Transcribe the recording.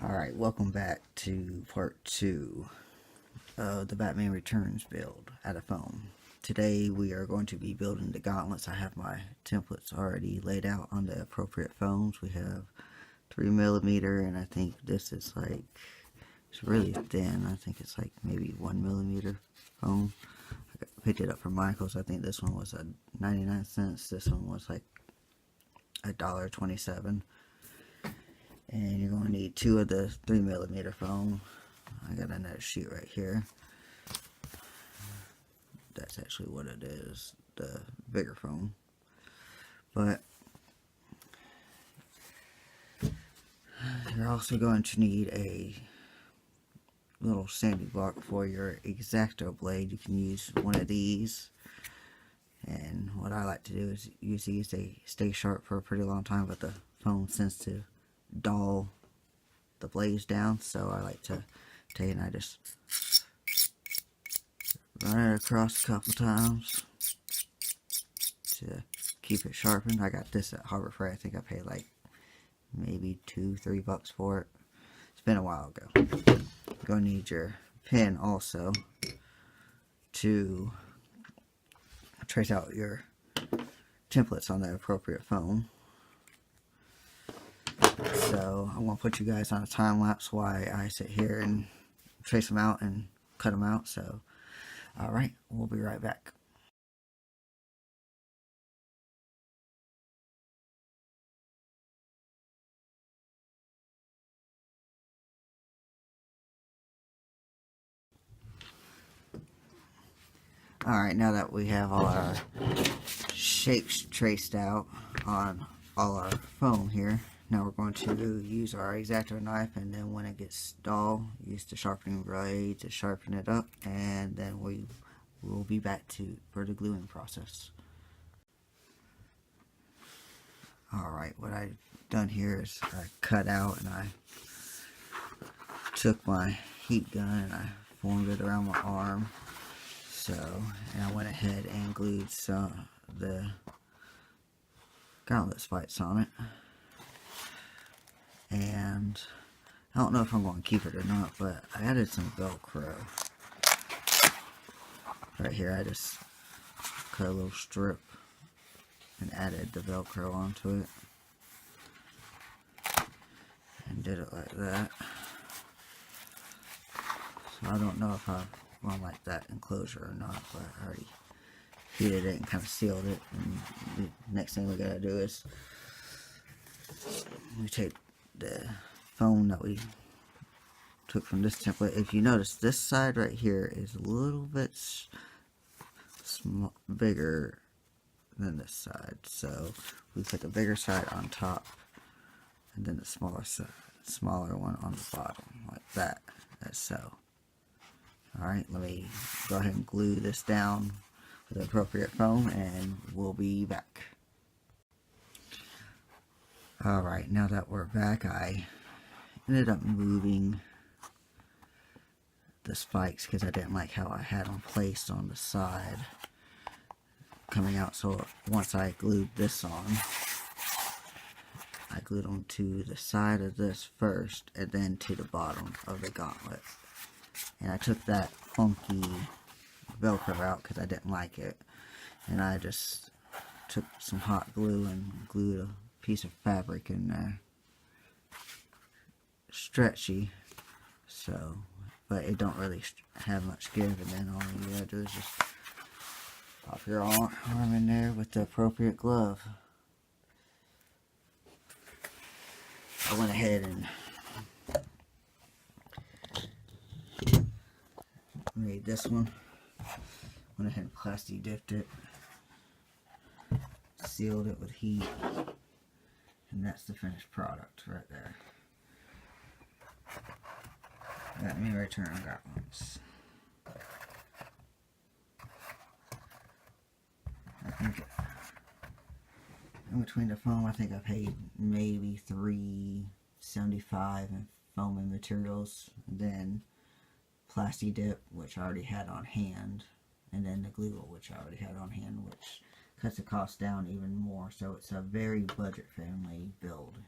Alright, welcome back to part 2 of the Batman Returns build out of foam. Today we are going to be building the gauntlets. I have my templates already laid out on the appropriate foams. We have 3mm, and I think this is like, it's really thin. I think it's like maybe 1mm foam. I picked it up from Michael's. I think this one was 99 cents. This one was like $1.27. And you're going to need 2 of the 3mm foam. I got another sheet right here. That's actually what it is, the bigger foam. But you're also going to need a little sanding block for your X-Acto blade. You can use one of these. And what I like to do is use these. They stay sharp for a pretty long time, but the foam tends to dull the blades down, so I like to take it and I just run it across a couple times to keep it sharpened. I got this at Harbor Freight. I think I paid like maybe $2-3 for it. It's been a while ago. You're gonna need your pen also to trace out your templates on the appropriate foam. So I'm going to put you guys on a time lapse while I sit here and trace them out and cut them out. So alright, we'll be right back. Alright, now that we have all our shapes traced out on all our foam here, now we're going to use our X-Acto knife, and then when it gets dull, use the sharpening blade to sharpen it up, and then we will be back for the gluing process. Alright, what I've done here is I cut out and I took my heat gun and I formed it around my arm. And I went ahead and glued the gauntlet spikes on it. And I don't know if I'm going to keep it or not, but I added some Velcro. Right here I just cut a little strip and added the Velcro onto it. And did it like that. So I don't know if I want like that enclosure or not, but I already heated it and kind of sealed it. And the next thing we gotta do is we take the foam that we took from this template. If you notice, this side right here is a little bit bigger than this side, so we put the bigger side on top and then the smaller one on the bottom, like that, as so. Alright, let me go ahead and glue this down with the appropriate foam, and we'll be back. Alright, now that we're back, I ended up moving the spikes because I didn't like how I had them placed on the side coming out. So once I glued this on, I glued them to the side of this first and then to the bottom of the gauntlet. And I took that funky Velcro out because I didn't like it. And I just took some hot glue and glued a piece of fabric in there. Stretchy, so, but it don't really have much give, and then all you gotta do is just pop your arm in there with the appropriate glove. I went ahead and made this one. Went ahead and plasti dipped it, sealed it with heat, and that's the finished product right there. Let me return gauntlets. I think in between the foam, I think I paid maybe $3.75 in foam and materials, and then plasti dip, which I already had on hand, and then the glue, which I already had on hand, which cuts the cost down even more. So it's a very budget friendly build.